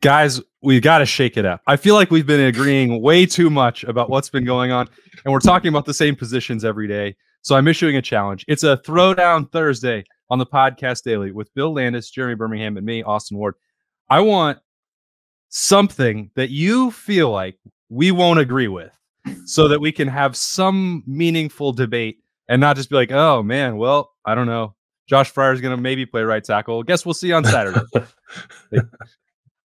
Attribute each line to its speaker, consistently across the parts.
Speaker 1: Guys, we got to shake it up. I feel like we've been agreeing way too much about what's been going on, and we're talking about the same positions every day. So I'm issuing a challenge. It's a Throwdown Thursday on the Podcast Daily with Bill Landis, Jeremy Birmingham, and me, Austin Ward. I want something that you feel like we won't agree with so that we can have some meaningful debate and not just be like, oh, man, well, I don't know. Josh Fryer's going to maybe play right tackle. Guess we'll see on Saturday.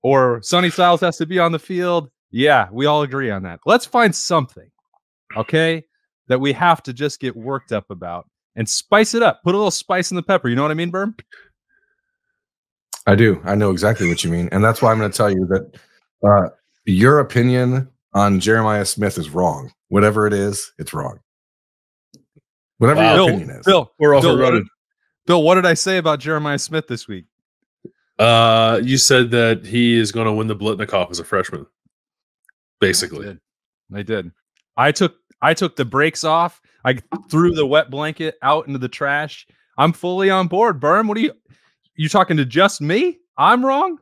Speaker 1: Or Sonny Styles has to be on the field. Yeah, we all agree on that. Let's find something, okay, that we have to just get worked up about and spice it up. Put a little spice in the pepper. You know what I mean, Berm?
Speaker 2: I do. I know exactly what you mean. And that's why I'm going to tell you that your opinion on Jeremiah Smith is wrong. Whatever it is, it's wrong. Whatever your opinion is.
Speaker 1: Bill, what did I say about Jeremiah Smith this week?
Speaker 3: You said that he is going to win the Blitnikoff as a freshman. Basically,
Speaker 1: I did. I took the brakes off. I threw the wet blanket out into the trash. I'm fully on board. Berm, what are you talking to just me? I'm wrong.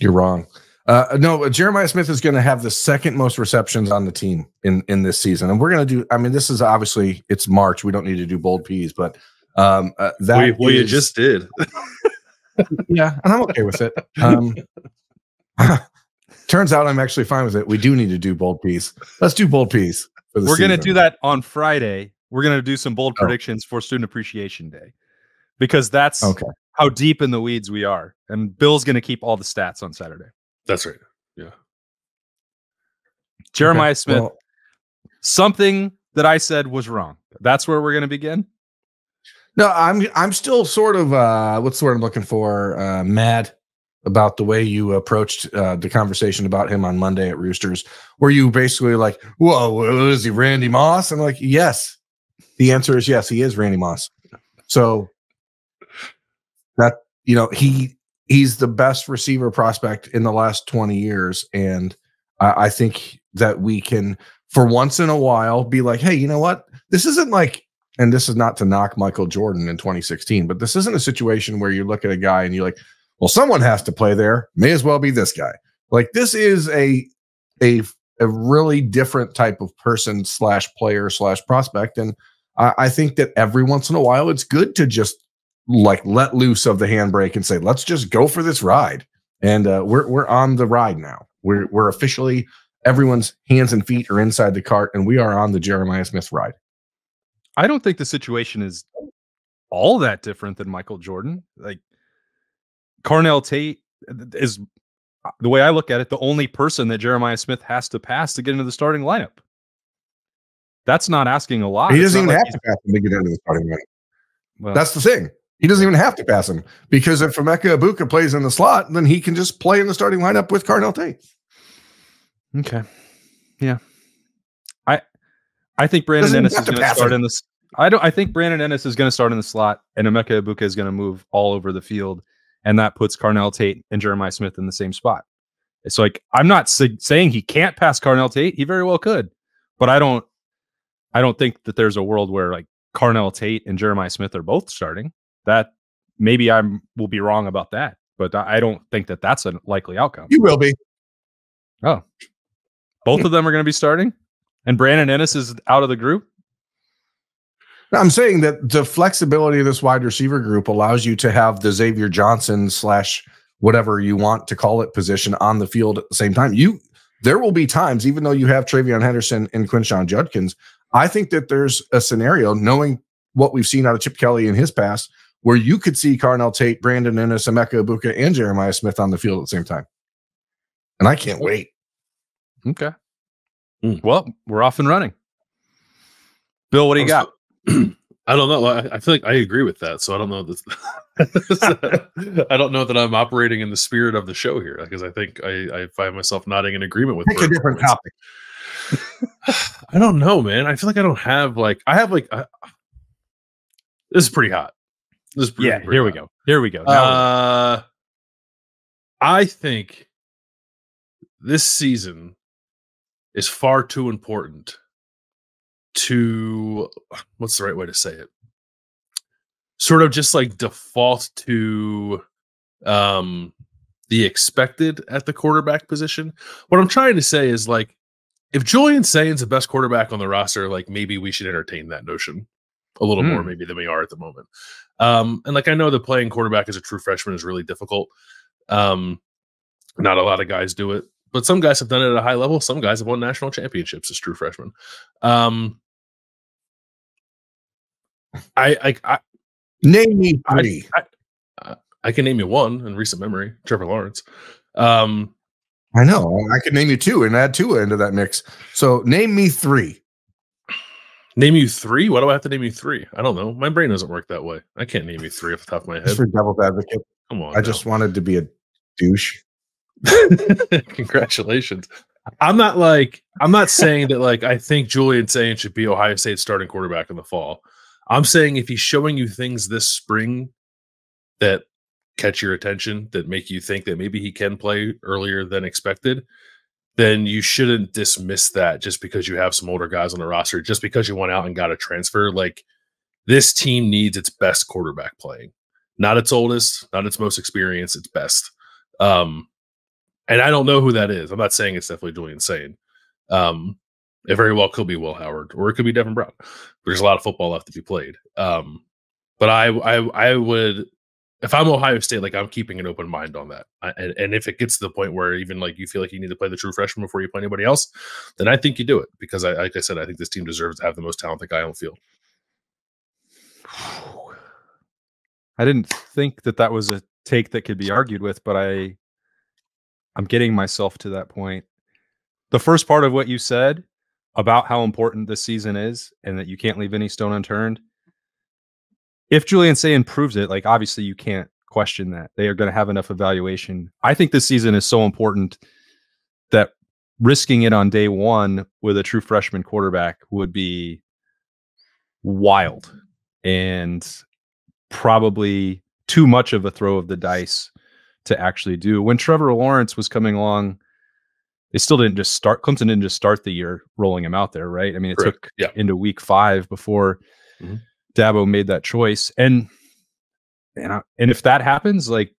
Speaker 2: You're wrong. No, Jeremiah Smith is going to have the second most receptions on the team in this season, and we're going to do. I mean, this is obviously it's March. We don't need to do bold peas, but
Speaker 3: you just did.
Speaker 2: Yeah, and I'm okay with it. Turns out I'm actually fine with it. We do need to do bold peas. Let's do bold peas.
Speaker 1: We're going to do that on Friday. We're going to do some bold predictions for Student Appreciation Day because that's how deep in the weeds we are. And Bill's going to keep all the stats on Saturday.
Speaker 3: That's right. Yeah.
Speaker 1: Jeremiah Smith, something that I said was wrong. That's where we're going to begin.
Speaker 2: No, I'm still sort of what's the word I'm looking for? Mad about the way you approached the conversation about him on Monday at Roosters, where you basically like, whoa, is he Randy Moss? And I'm like, yes. The answer is yes, he is Randy Moss. So that he's the best receiver prospect in the last 20 years, and I think that we can, for once in a while, be like, hey, you know what? This isn't like. And this is not to knock Michael Jordan in 2016, but this isn't a situation where you look at a guy and you're like, well, someone has to play there. May as well be this guy. Like this is a really different type of person / player / prospect. And I think that every once in a while, it's good to just like let loose of the handbrake and say, let's just go for this ride. And we're on the ride now. We're officially, everyone's hands and feet are inside the cart, and we are on the Jeremiah Smith ride.
Speaker 1: I don't think the situation is all that different than Michael Jordan. Like Carnell Tate is, the way I look at it, the only person that Jeremiah Smith has to pass to get into the starting lineup. That's not asking a lot.
Speaker 2: He doesn't even have to pass him to get into the starting lineup. Well, that's the thing. He doesn't even have to pass him because if Emeka Egbuka plays in the slot, then he can just play in the starting lineup with Carnell Tate.
Speaker 1: Okay. Yeah. I think Brandon Ennis is going to start in this. I think Brandon Ennis is going to start in the slot, and Emeka Egbuka is going to move all over the field, and that puts Carnell Tate and Jeremiah Smith in the same spot. It's like I'm not saying he can't pass Carnell Tate; he very well could, but I don't think that there's a world where like Carnell Tate and Jeremiah Smith are both starting. That maybe will be wrong about that, but I don't think that that's a likely outcome.
Speaker 2: You will be.
Speaker 1: Oh, both of them are going to be starting. And Brandon Ennis is out of the group?
Speaker 2: I'm saying that the flexibility of this wide receiver group allows you to have the Xavier Johnson / whatever you want to call it position on the field at the same time. There will be times, even though you have Travion Henderson and Quinshon Judkins, I think that there's a scenario, knowing what we've seen out of Chip Kelly in his past, where you could see Carnell Tate, Brandon Ennis, Emeka Egbuka, and Jeremiah Smith on the field at the same time. And I can't wait.
Speaker 1: Okay. Well, we're off and running. Bill, what do you got?
Speaker 3: I don't know. I feel like I agree with that. So I don't know this. I don't know that I'm operating in the spirit of the show here because I think I find myself nodding in agreement with.
Speaker 2: Pick a different topic.
Speaker 3: I don't know, man. I feel like I don't have like I have like this is pretty hot. This is pretty,
Speaker 1: here we go. Here we go.
Speaker 3: I think this season is far too important to, what's the right way to say it? Sort of just like default to the expected at the quarterback position. What I'm trying to say is, like, if Julian Saint's the best quarterback on the roster, like, maybe we should entertain that notion a little more maybe than we are at the moment. And like, I know that playing quarterback as a true freshman is really difficult. Not a lot of guys do it, but some guys have done it at a high level. Some guys have won national championships as true freshmen.
Speaker 2: Name me three.
Speaker 3: I can name you one in recent memory, Trevor Lawrence.
Speaker 2: I know. I could name you two and add Tua into that mix. So name me three.
Speaker 3: Name you three? Why do I have to name you three? I don't know. My brain doesn't work that way. I can't name you three off the top of my head.
Speaker 2: Just for devil's advocate.
Speaker 3: Come on.
Speaker 2: I just wanted to be a douche.
Speaker 3: Congratulations. I'm not saying that, like, I think Julian Saint should be Ohio State's starting quarterback in the fall. I'm saying if he's showing you things this spring that catch your attention, that make you think that maybe he can play earlier than expected, then you shouldn't dismiss that just because you have some older guys on the roster, just because you went out and got a transfer. Like, this team needs its best quarterback playing, not its oldest, not its most experienced, its best. And I don't know who that is. I'm not saying it's definitely Julian Saint. It very well could be Will Howard, or it could be Devin Brown. There's a lot of football left to be played. But I would, if I'm Ohio State, like, I'm keeping an open mind on that. And if it gets to the point where even, like, you feel like you need to play the true freshman before you play anybody else, then I think you do it, because like I said, I think this team deserves to have the most talented guy on the field.
Speaker 1: I didn't think that was a take that could be argued with, but I'm getting myself to that point. The first part of what you said about how important this season is and that you can't leave any stone unturned. If Julian Saint proves it, like, obviously you can't question that. They are going to have enough evaluation. I think this season is so important that risking it on day one with a true freshman quarterback would be wild and probably too much of a throw of the dice to actually do. When Trevor Lawrence was coming along, they still didn't just start. Clemson didn't just start the year rolling him out there, right? I mean, it took into week 5 before Dabo made that choice. And if that happens, like,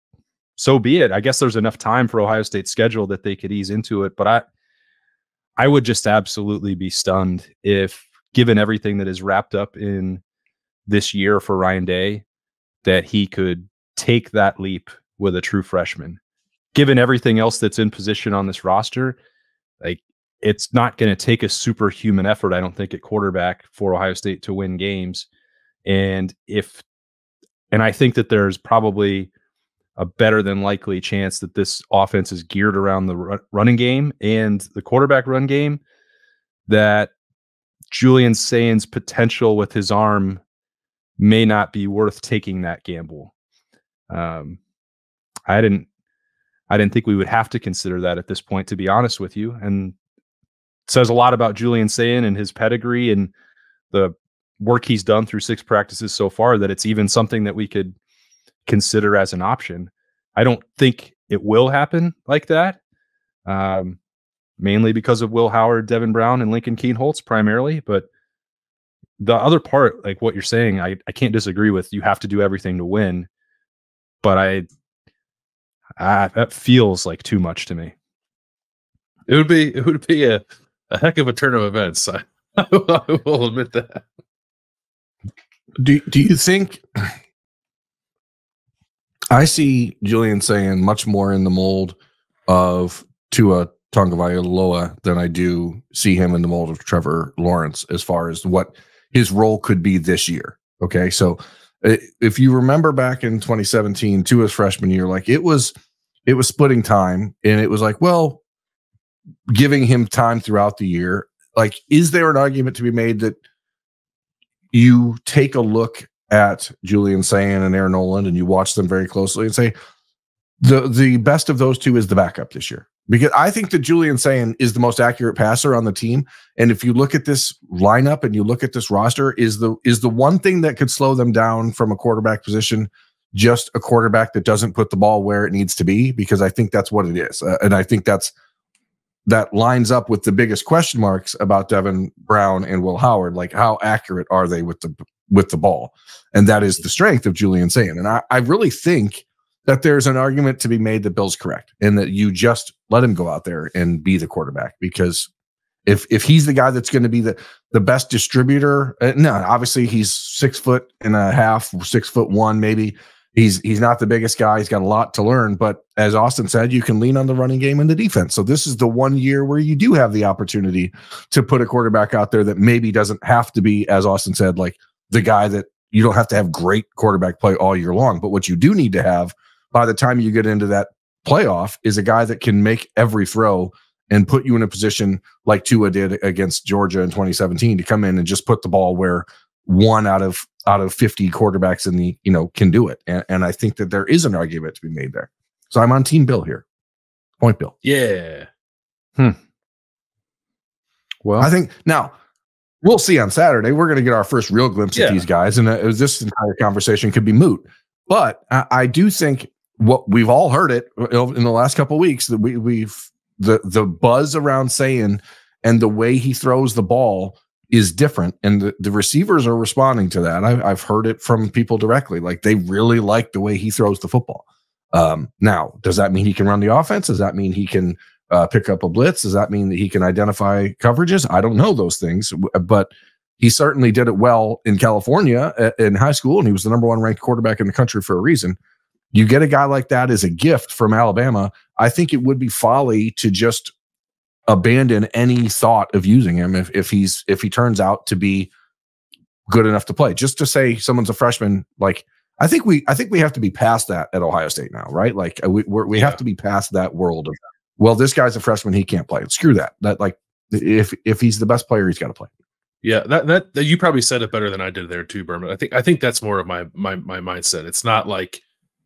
Speaker 1: so be it. I guess there's enough time for Ohio State's schedule that they could ease into it. But I would just absolutely be stunned if, given everything that is wrapped up in this year for Ryan Day, that he could take that leap with a true freshman. Given everything else that's in position on this roster, like, it's not going to take a superhuman effort, I don't think, at quarterback for Ohio State to win games. And I think that there's probably a better than likely chance that this offense is geared around the running game and the quarterback run game, that Julian Saint's potential with his arm may not be worth taking that gamble. I didn't think we would have to consider that at this point, to be honest with you. And it says a lot about Julian Saint and his pedigree and the work he's done through 6 practices so far, that it's even something that we could consider as an option. I don't think it will happen like that, mainly because of Will Howard, Devin Brown, and Lincoln Keen-Holtz primarily. But the other part, like what you're saying, I can't disagree with. You have to do everything to win. But that feels like too much to me.
Speaker 3: It would be a heck of a turn of events. I will admit that.
Speaker 2: Do you think, I see Julian Saint much more in the mold of Tua Tagovailoa than I do see him in the mold of Trevor Lawrence as far as what his role could be this year? Okay, so if you remember back in 2017, Tua's freshman year, like, it was splitting time, and it was like, well, giving him time throughout the year. Like, is there an argument to be made that you take a look at Julian Saint and Aaron Noland and you watch them very closely and say the best of those two is the backup this year? Because I think that Julian Saint is the most accurate passer on the team. And if you look at this lineup and you look at this roster, is the one thing that could slow them down from a quarterback position just a quarterback that doesn't put the ball where it needs to be? Because I think that's what it is. And I think that lines up with the biggest question marks about Devin Brown and Will Howard. Like, how accurate are they with the ball? And that is the strength of Julian Saint. And I really think that there's an argument to be made that Bill's correct and that you just let him go out there and be the quarterback. Because if he's the guy that's going to be the best distributor, no, obviously he's 6'1.5", 6'1", maybe. He's not the biggest guy. He's got a lot to learn. But as Austin said, you can lean on the running game and the defense. So this is the one year where you do have the opportunity to put a quarterback out there that maybe doesn't have to be, as Austin said, like the guy that you don't have to have great quarterback play all year long. But what you do need to have by the time you get into that playoff is a guy that can make every throw and put you in a position like Tua did against Georgia in 2017 to come in and just put the ball where one out of 50 quarterbacks in the, can do it. And I think that there is an argument to be made there. So I'm on Team Bill here. Point Bill.
Speaker 3: Yeah.
Speaker 2: Well, I think now we'll see on Saturday. We're going to get our first real glimpse at these guys. And this entire conversation could be moot. But I do think what we've all heard it in the last couple of weeks that the buzz around Sayin and the way he throws the ball is different, and the receivers are responding to that. I've heard it from people directly, like they really like the way he throws the football. Now, does that mean he can run the offense? Does that mean he can pick up a blitz? Does that mean that he can identify coverages? I don't know those things, but he certainly did it well in California in high school, and he was the number 1 ranked quarterback in the country for a reason. You get a guy like that as a gift from Alabama. I think it would be folly to just abandon any thought of using him if he turns out to be good enough to play. Just to say someone's a freshman, like I think we have to be past that at Ohio State now, right? Like we have to be past that world of, well, this guy's a freshman, he can't play. Screw that. That, like, if he's the best player, he's got to play.
Speaker 3: Yeah, that you probably said it better than I did there too, Berman. I think that's more of my mindset. It's not like,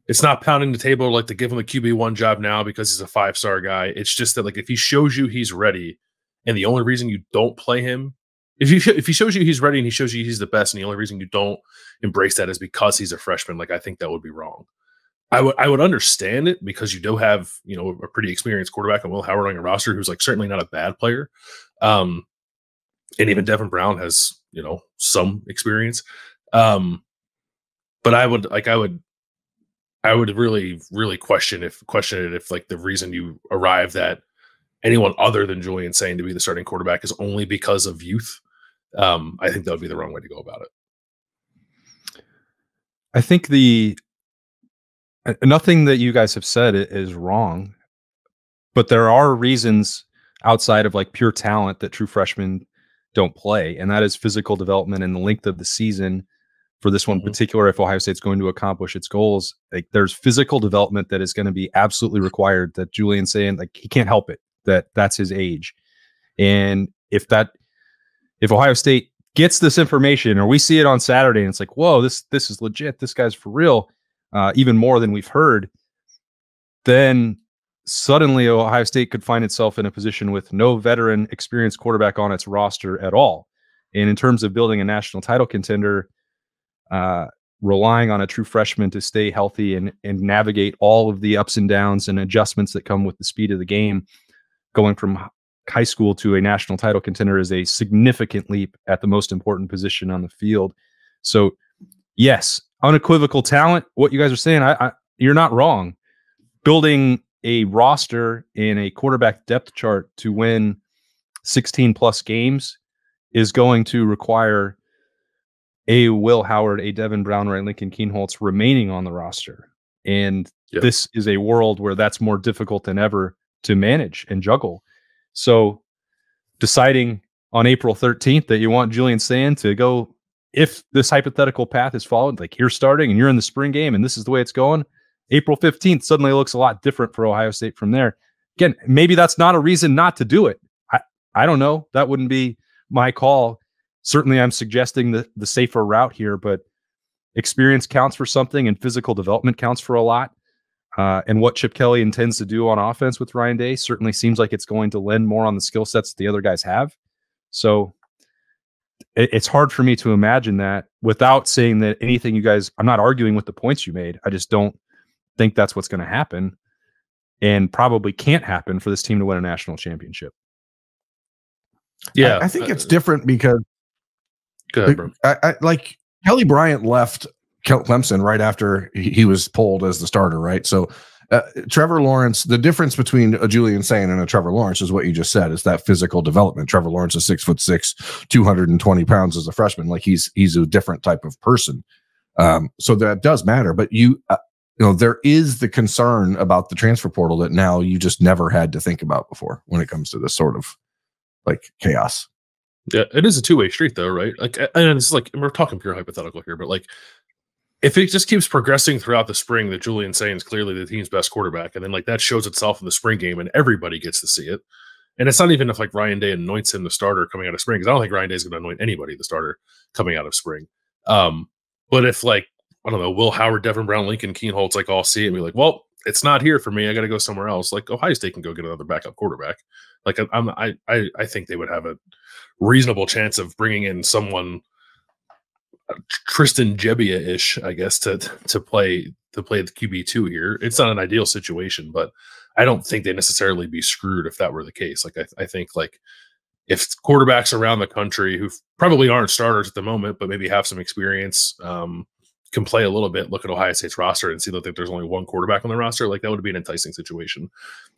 Speaker 3: it's not pounding the table like to give him a QB1 job now because he's a 5-star guy. It's just that, like, if he shows you he's ready, and the only reason you don't play him, if he shows you he's ready and he shows you he's the best, and the only reason you don't embrace that is because he's a freshman, like, I think that would be wrong. I would understand it because you do have, a pretty experienced quarterback and Will Howard on your roster who's, like, certainly not a bad player. And even Devin Brown has, some experience. But I would really, really question it if like the reason you arrived at anyone other than Julian Sayin to be the starting quarterback is only because of youth. I think that would be the wrong way to go about it.
Speaker 1: I think nothing that you guys have said is wrong, but there are reasons outside of like pure talent that true freshmen don't play, and that is physical development and the length of the season. For this one in particular, if Ohio State's going to accomplish its goals, like there's physical development that is going to be absolutely required that Julian's saying, like, he can't help it, that's his age. And if Ohio State gets this information, or we see it on Saturday and it's like, whoa, this is legit, this guy's for real, even more than we've heard, then suddenly Ohio State could find itself in a position with no veteran experienced quarterback on its roster at all. And in terms of building a national title contender, relying on a true freshman to stay healthy and navigate all of the ups and downs and adjustments that come with the speed of the game, going from high school to a national title contender is a significant leap at the most important position on the field. So yes, unequivocal talent. What you guys are saying, you're not wrong. Building a roster in a quarterback depth chart to win 16 plus games is going to require a Will Howard, a Devin Brown, or a Lincoln Kienholz remaining on the roster. And this is a world where that's more difficult than ever to manage and juggle. So deciding on April 13th that you want Julian Sayin to go, if this hypothetical path is followed, like you're starting and you're in the spring game and this is the way it's going, April 15th suddenly looks a lot different for Ohio State from there. Again, maybe that's not a reason not to do it. I don't know. That wouldn't be my call. Certainly, I'm suggesting the safer route here, but experience counts for something and physical development counts for a lot. And what Chip Kelly intends to do on offense with Ryan Day certainly seems like it's going to lend more on the skill sets that the other guys have. So it's hard for me to imagine that without saying that anything you guys, I'm not arguing with the points you made. I just don't think that's what's going to happen, and probably can't happen for this team to win a national championship.
Speaker 2: Yeah, I think it's different because I like Kelly Bryant left Clemson right after he was pulled as the starter, right? So Trevor Lawrence, the difference between a Julian Sayin and a Trevor Lawrence is what you just said, is that physical development. Trevor Lawrence is 6'6", 220 pounds as a freshman. Like he's a different type of person. So that does matter. But there is the concern about the transfer portal that now you just never had to think about before when it comes to this sort of like chaos.
Speaker 3: Yeah, it is a two-way street though, right? Like, and it's like, we're talking pure hypothetical here, but like, if it just keeps progressing throughout the spring that Julian Sayin is clearly the team's best quarterback, and then like that shows itself in the spring game and everybody gets to see it. And it's not even if like Ryan Day anoints him the starter coming out of spring, because I don't think Ryan Day is going to anoint anybody the starter coming out of spring. But if like, I don't know, Will Howard, Devin Brown, Lincoln Keenholtz like all see it and be like, well, it's not here for me, I got to go somewhere else. Like Ohio State can go get another backup quarterback. Like I think they would have a reasonable chance of bringing in someone Tristan Gebbia-ish, I guess, to play the QB2 here. It's not an ideal situation, but I don't think they'd necessarily be screwed if that were the case. Like I think like if quarterbacks around the country who probably aren't starters at the moment, but maybe have some experience, can play a little bit, look at Ohio State's roster and see that there's only one quarterback on the roster, like that would be an enticing situation,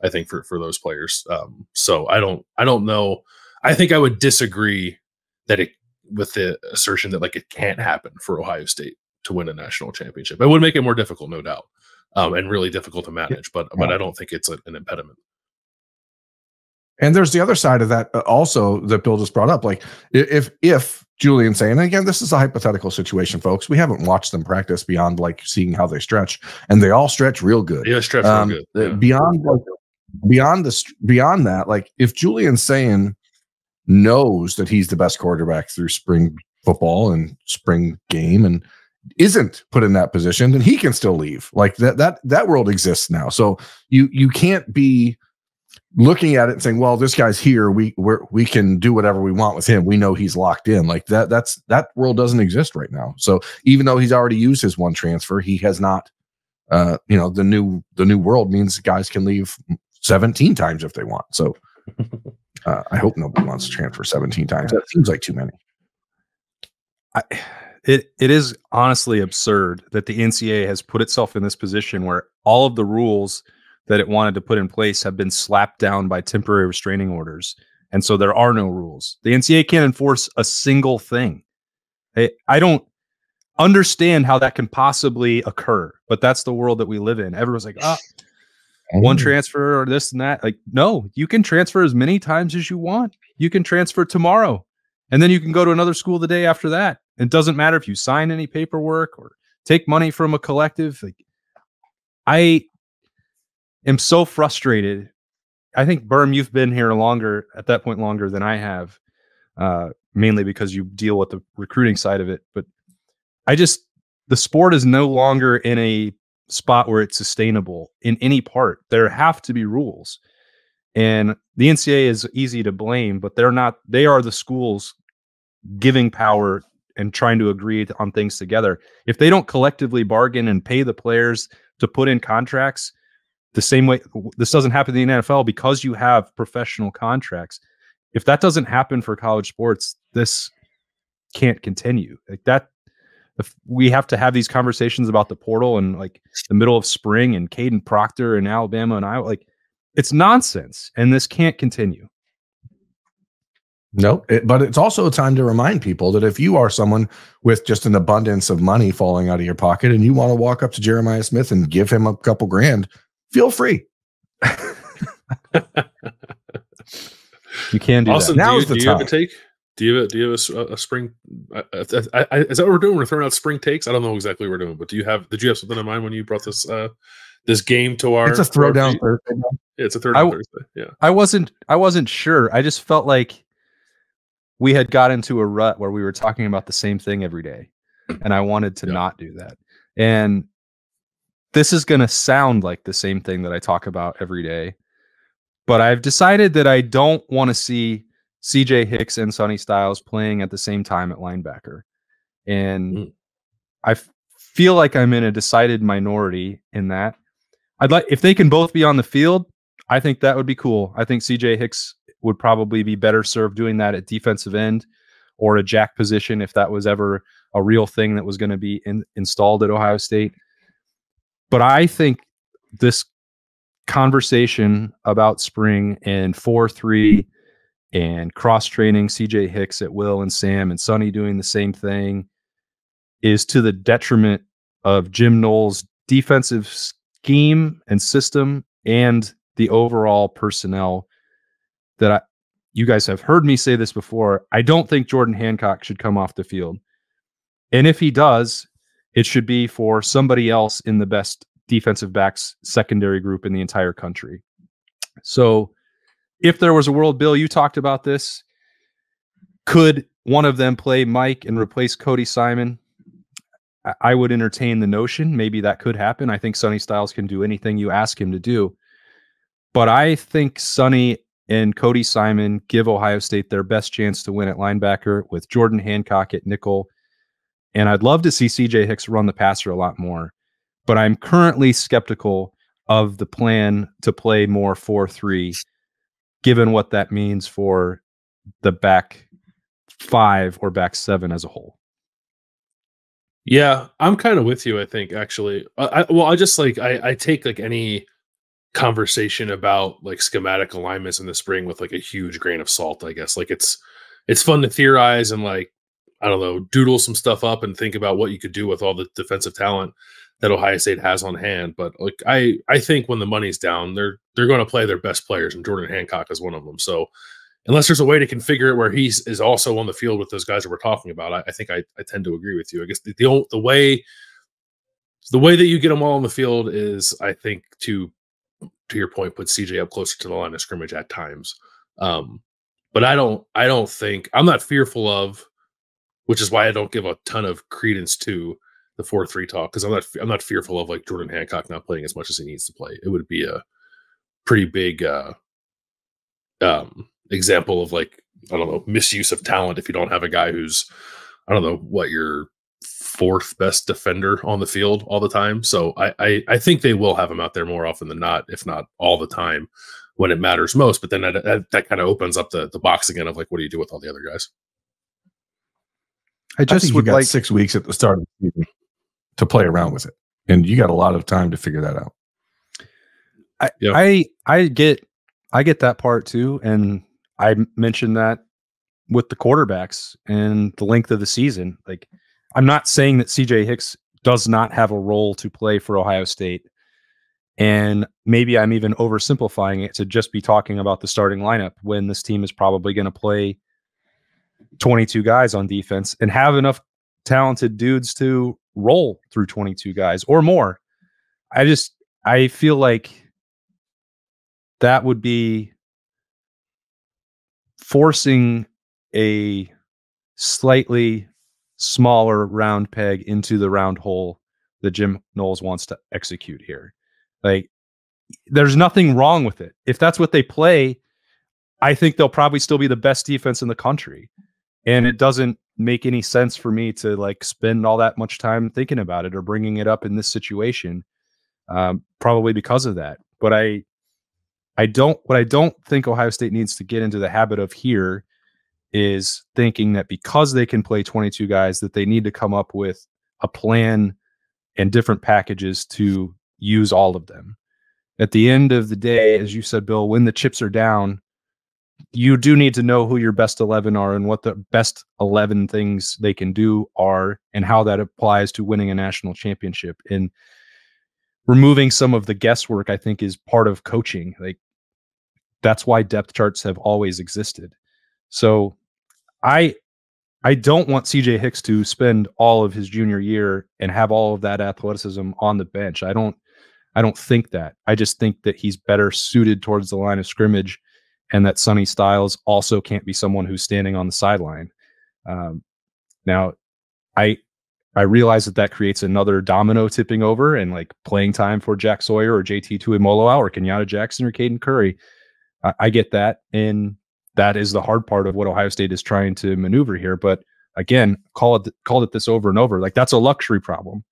Speaker 3: I think, for those players. So I don't know. I think I would disagree that with the assertion that like it can't happen for Ohio State to win a national championship. It would make it more difficult, no doubt, and really difficult to manage. But I don't think it's an impediment.
Speaker 2: And there's the other side of that also that Bill just brought up. Like if Julian Sayin, and again, this is a hypothetical situation, folks. We haven't watched them practice beyond like seeing how they stretch, and they all stretch real good.
Speaker 3: Yeah, stretch real good. Yeah.
Speaker 2: Beyond that, like if Julian Sayin knows that he's the best quarterback through spring football and spring game and isn't put in that position, then he can still leave. Like that world exists now. So you can't be looking at it and saying, well, this guy's here, we can do whatever we want with him, we know he's locked in. Like that world doesn't exist right now. So even though he's already used his one transfer, he has not the new world means guys can leave 17 times if they want. So I hope nobody wants to transfer 17 times. That seems like too many.
Speaker 1: It is honestly absurd that the NCAA has put itself in this position where all of the rules that it wanted to put in place have been slapped down by temporary restraining orders. And so there are no rules. The NCAA can't enforce a single thing. I don't understand how that can possibly occur, but that's the world that we live in. Everyone's like, one transfer or this and that. Like, no, you can transfer as many times as you want. You can transfer tomorrow, and then you can go to another school the day after that. It doesn't matter if you sign any paperwork or take money from a collective. Like, I am so frustrated. I think, Berm, you've been here longer than I have, mainly because you deal with the recruiting side of it. But the sport is no longer in a spot where it's sustainable in any part. There have to be rules, and the NCAA is easy to blame, but they're not. They are the schools giving power and trying to agree on things together. If they don't collectively bargain and pay the players to put in contracts the same way, this doesn't happen in the NFL because you have professional contracts. If that doesn't happen for college sports, this can't continue. Like that. If we have to have these conversations about the portal and like the middle of spring and Caden Proctor and Alabama and Iowa, like it's nonsense, and this can't continue.
Speaker 2: No, but it's also a time to remind people that if you are someone with just an abundance of money falling out of your pocket and you want to walk up to Jeremiah Smith and give him a couple grand, feel free.
Speaker 1: You can do
Speaker 3: Austin,
Speaker 1: that.
Speaker 3: Now's the time. Do you have a take? Do you have a spring? Is that what we're doing? We're throwing out spring takes. I don't know exactly what we're doing, but did you have something in mind when you brought this game to our?
Speaker 2: It's a Throwdown Thursday.
Speaker 3: Yeah, it's a Throwdown Thursday. Yeah,
Speaker 1: I wasn't sure. I just felt like we had got into a rut where we were talking about the same thing every day, and I wanted to not do that. And this is going to sound like the same thing that I talk about every day, but I've decided that I don't want to see CJ Hicks and Sonny Styles playing at the same time at linebacker. And I feel like I'm in a decided minority in that. If they can both be on the field, I think that would be cool. I think CJ Hicks would probably be better served doing that at defensive end or a jack position if that was ever a real thing that was going to be installed at Ohio State. But I think this conversation about spring and 4-3 and cross-training CJ Hicks at Will and Sam and Sonny doing the same thing is to the detriment of Jim Knowles' defensive scheme and system and the overall personnel that you guys have heard me say this before. I don't think Jordan Hancock should come off the field. And if he does, it should be for somebody else in the best defensive backs secondary group in the entire country. So if there was a world, Bill, you talked about this, could one of them play Mike and replace Cody Simon? I would entertain the notion. Maybe that could happen. I think Sonny Styles can do anything you ask him to do. But I think Sonny and Cody Simon give Ohio State their best chance to win at linebacker with Jordan Hancock at nickel. And I'd love to see CJ Hicks run the passer a lot more. But I'm currently skeptical of the plan to play more 4-3, given what that means for the back 5 or back 7 as a whole.
Speaker 3: Yeah, I'm kind of with you, I think, actually. I take like any conversation about like schematic alignments in the spring with like a huge grain of salt, I guess. Like it's fun to theorize and like, I don't know, doodle some stuff up and think about what you could do with all the defensive talent that Ohio State has on hand. But like I think when the money's down, they're going to play their best players, and Jordan Hancock is one of them. So unless there's a way to configure it where he is also on the field with those guys that we're talking about, I think I tend to agree with you. I guess the way that you get them all on the field is, I think, to your point, put CJ up closer to the line of scrimmage at times. But I don't think, I'm not fearful of, which is why I don't give a ton of credence to the 4-3 talk, because I'm not fearful of like Jordan Hancock not playing as much as he needs to play. It would be a pretty big example of like, I don't know, misuse of talent if you don't have a guy who's, I don't know, what, your 4th best defender on the field all the time. So I think they will have him out there more often than not, if not all the time, when it matters most. But then that kind of opens up the box again of like, what do you do with all the other guys?
Speaker 2: I think you got 6 weeks at the start of the season to play around with it, and you got a lot of time to figure that out.
Speaker 1: I get that part too, and I mentioned that with the quarterbacks and the length of the season. Like, I'm not saying that CJ Hicks does not have a role to play for Ohio State, and maybe I'm even oversimplifying it to just be talking about the starting lineup when this team is probably going to play 22 guys on defense and have enough talented dudes to roll through 22 guys or more. I feel like that would be forcing a slightly smaller round peg into the round hole that Jim Knowles wants to execute here. Like, there's nothing wrong with it. If that's what they play, I think they'll probably still be the best defense in the country. And it doesn't make any sense for me to like spend all that much time thinking about it or bringing it up in this situation, probably because of that. But I don't think Ohio State needs to get into the habit of here is thinking that because they can play 22 guys, that they need to come up with a plan and different packages to use all of them. At the end of the day, as you said, Bill, when the chips are down, you do need to know who your best 11 are and what the best 11 things they can do are and how that applies to winning a national championship. And removing some of the guesswork, I think, is part of coaching. Like, that's why depth charts have always existed. So I don't want CJ Hicks to spend all of his junior year and have all of that athleticism on the bench. I don't think that. I just think that he's better suited towards the line of scrimmage, and that Sonny Styles also can't be someone who's standing on the sideline. Now, I realize that creates another domino tipping over and like playing time for Jack Sawyer or JT Tuimoloau or Kenyatta Jackson or Caden Curry. I get that, and that is the hard part of what Ohio State is trying to maneuver here. But again, called it this over and over. Like, that's a luxury problem,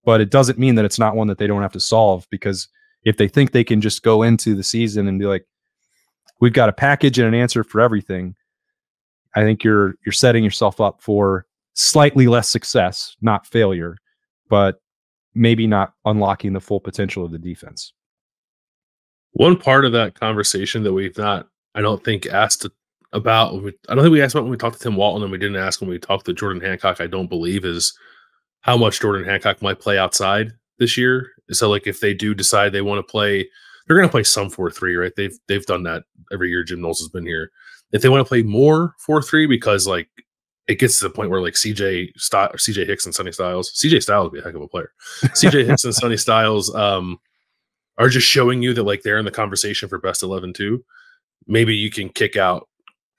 Speaker 1: but it doesn't mean that it's not one that they don't have to solve, because if they think they can just go into the season and be like, we've got a package and an answer for everything, I think you're setting yourself up for slightly less success, not failure, but maybe not unlocking the full potential of the defense.
Speaker 3: One part of that conversation that we've not, I don't think, asked about, I don't think we asked about when we talked to Tim Walton, and we didn't ask when we talked to Jordan Hancock, I don't believe, is how much Jordan Hancock might play outside this year. So, like, if they do decide they want to play, they're going to play some 4-3, right? They've done that every year Jim Knowles has been here. If they want to play more 4-3, because, like, it gets to the point where, like, CJ Hicks and Sonny Styles, CJ Styles would be a heck of a player. CJ Hicks and Sonny Styles are just showing you that, like, they're in the conversation for best 11 too. Maybe you can kick out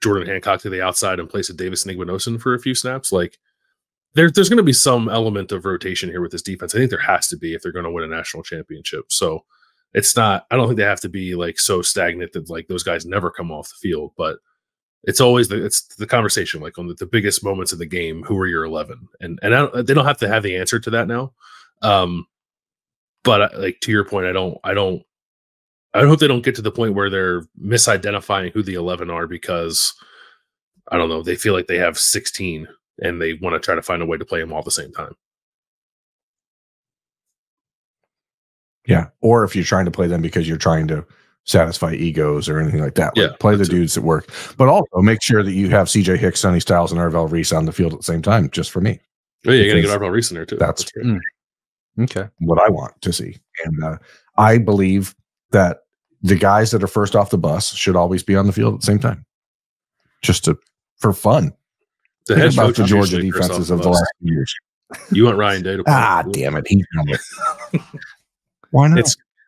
Speaker 3: Jordan Hancock to the outside and place a Davis Nigwinosin for a few snaps. Like, there's going to be some element of rotation here with this defense. I think there has to be if they're going to win a national championship. So it's not, I don't think they have to be, like, so stagnant that, like, those guys never come off the field, but it's always it's the conversation, like, on the biggest moments of the game, who are your 11? And they don't have to have the answer to that now. But, like, to your point, I hope they don't get to the point where they're misidentifying who the 11 are, because I don't know, they feel like they have 16 and they want to try to find a way to play them all at the same time.
Speaker 2: Yeah. Or if you're trying to play them because you're trying to satisfy egos or anything like that. Like, play the dudes that work, but also make sure that you have CJ Hicks, Sonny Styles, and Arvell Reese on the field at the same time, just for me.
Speaker 3: Oh, yeah, you got to get Arvell Reese in there too.
Speaker 2: That's
Speaker 1: Okay.
Speaker 2: what I want to see. And I believe that the guys that are first off the bus should always be on the field at the same time, just for fun. Think about the Georgia defenses of the last few years.
Speaker 3: You want Ryan Day to play?
Speaker 2: Damn it. He's why not?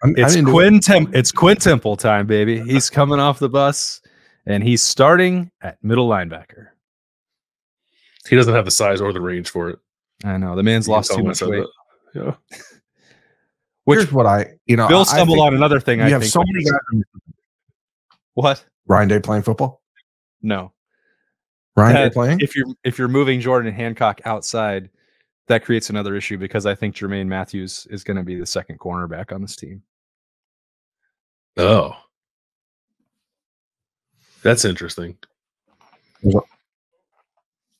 Speaker 1: It's Quinn Temple time, baby. He's coming off the bus, and he's starting at middle linebacker.
Speaker 3: He doesn't have the size or the range for it.
Speaker 1: I know. The man's lost too much weight.
Speaker 3: Yeah.
Speaker 2: Here's what
Speaker 1: Bill stumbled on another thing.
Speaker 2: I have so many guys.
Speaker 1: What?
Speaker 2: Ryan Day playing football?
Speaker 1: No.
Speaker 2: Ryan Day playing?
Speaker 1: If you're moving Jordan Hancock outside, that creates another issue, because I think Jermaine Matthews is going to be the second cornerback on this team.
Speaker 3: Oh, that's interesting.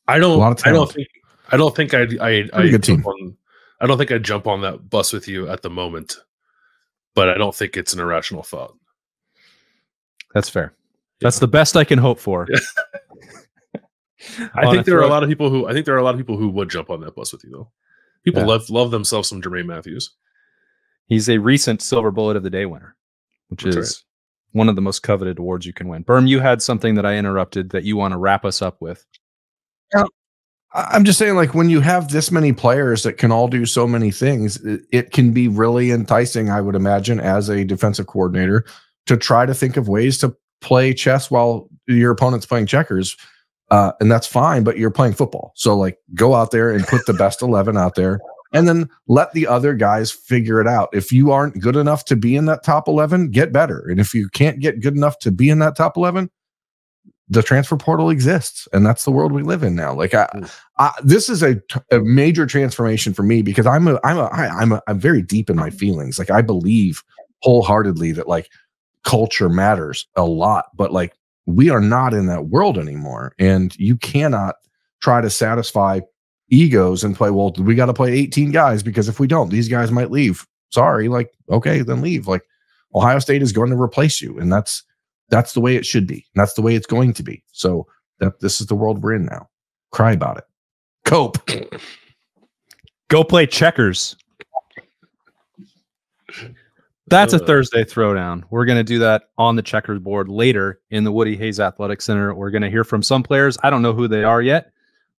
Speaker 3: I don't think I'd jump on that bus with you at the moment, but I don't think it's an irrational thought.
Speaker 1: That's fair. That's the best I can hope for.
Speaker 3: I think there are a lot of people who would jump on that bus with you, though. People love themselves some Jermaine Matthews.
Speaker 1: He's a recent Silver Bullet of the Day winner, which is one of the most coveted awards you can win. Berm, you had something that I interrupted that you want to wrap us up with.
Speaker 2: I'm just saying, like, when you have this many players that can all do so many things, it can be really enticing, I would imagine, as a defensive coordinator, to try to think of ways to play chess while your opponent's playing checkers. And that's fine, but you're playing football. So, like, go out there and put the best 11 out there, and then let the other guys figure it out. If you aren't good enough to be in that top 11, get better. And if you can't get good enough to be in that top 11, the transfer portal exists, and that's the world we live in now. Like, this is a major transformation for me, because I'm very deep in my feelings. Like, I believe wholeheartedly that, like, culture matters a lot, but, like, we are not in that world anymore, and you cannot try to satisfy egos and play, well, we got to play 18 guys, because if we don't, these guys might leave. Sorry. Like, okay, then leave. Like, Ohio State is going to replace you, and that's the way it should be. And that's the way it's going to be. So this is the world we're in now. Cry about it. Cope.
Speaker 1: Go play checkers. That's a Thursday throwdown. We're going to do that on the checkers board later in the Woody Hayes Athletic Center. We're going to hear from some players. I don't know who they are yet,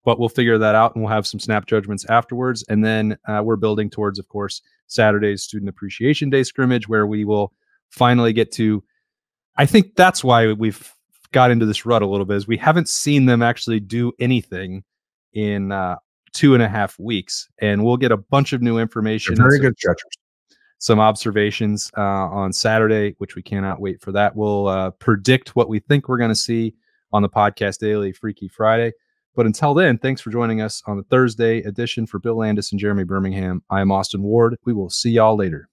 Speaker 1: but we'll figure that out, and we'll have some snap judgments afterwards. And then we're building towards, of course, Saturday's Student Appreciation Day scrimmage, where we will finally get to, I think that's why we've got into this rut a little bit, is we haven't seen them actually do anything in 2.5 weeks. And we'll get a bunch of new information.
Speaker 2: Very good stretchers.
Speaker 1: Some observations on Saturday, which we cannot wait for that. We'll predict what we think we're going to see on the Podcast Daily Freaky Friday. But until then, thanks for joining us on the Thursday edition. For Bill Landis and Jeremy Birmingham, I'm Austin Ward. We will see y'all later.